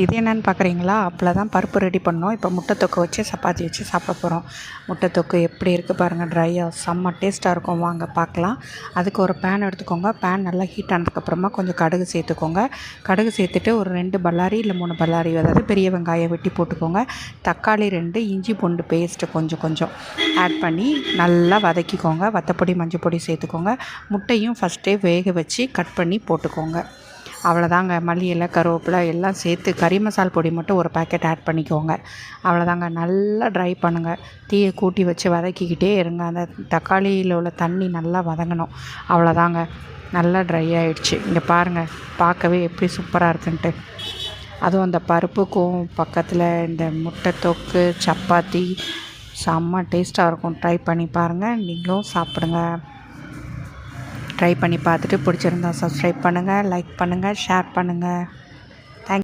இது என்னென்னு பார்க்குறீங்களா? அப்பளம் தான் பருப்பு ரெடி பண்ணோம். இப்போ முட்டை தொக்கு வச்சு சப்பாத்தி வச்சு சாப்பிட போகிறோம். முட்டை தொக்கு எப்படி இருக்குது பாருங்கள், ட்ரையாக செம்ம டேஸ்ட்டாக இருக்கும். வாங்க பார்க்கலாம். அதுக்கு ஒரு பேன் எடுத்துக்கோங்க. பேன் நல்லா ஹீட் ஆனதுக்கப்புறமா கொஞ்சம் கடுகு சேர்த்துக்கோங்க. கடுகு சேர்த்துட்டு ஒரு 2 பல்லாரி இல்லை 3 பல்லாரி, அதாவது பெரிய வெங்காயம் வெட்டி போட்டுக்கோங்க. தக்காளி 2, இஞ்சி பூண்டு பேஸ்ட்டு கொஞ்சம் ஆட் பண்ணி நல்லா வதக்கிக்கோங்க. வத்தப்பொடி மஞ்சள் பொடி சேர்த்துக்கோங்க. முட்டையும் ஃபஸ்ட்டே வேக வச்சு கட் பண்ணி போட்டுக்கோங்க. அவ்வளோதாங்க. மல்லி இலை, கருவேப்பிலை எல்லாம் சேர்த்து கறி மசால் பொடி மட்டும் ஒரு பேக்கெட் ஆட் பண்ணிக்கோங்க. அவ்வளோதாங்க. நல்லா ட்ரை பண்ணுங்கள். தீயை கூட்டி வச்சு வதக்கிக்கிட்டே இருங்க. அந்த தக்காளியில் உள்ள தண்ணி நல்லா வதங்கணும். அவ்வளோதாங்க. நல்லா ட்ரை ஆகிடுச்சு. இங்கே பாருங்கள், பார்க்கவே எப்படி சூப்பராக இருக்குன்ட்டு. அதுவும் அந்த பருப்புக்கும் பக்கத்தில் இந்த முட்டை தொக்கு சப்பாத்தி செம்ம டேஸ்ட்டாக இருக்கும். ட்ரை பண்ணி பாருங்கள். நீங்களும் சாப்பிடுங்க. ட்ரை பண்ணி பார்த்துட்டு பிடிச்சிருந்தா சப்ஸ்கிரைப் பண்ணுங்கள், லைக் பண்ணுங்கள், ஷேர் பண்ணுங்கள்.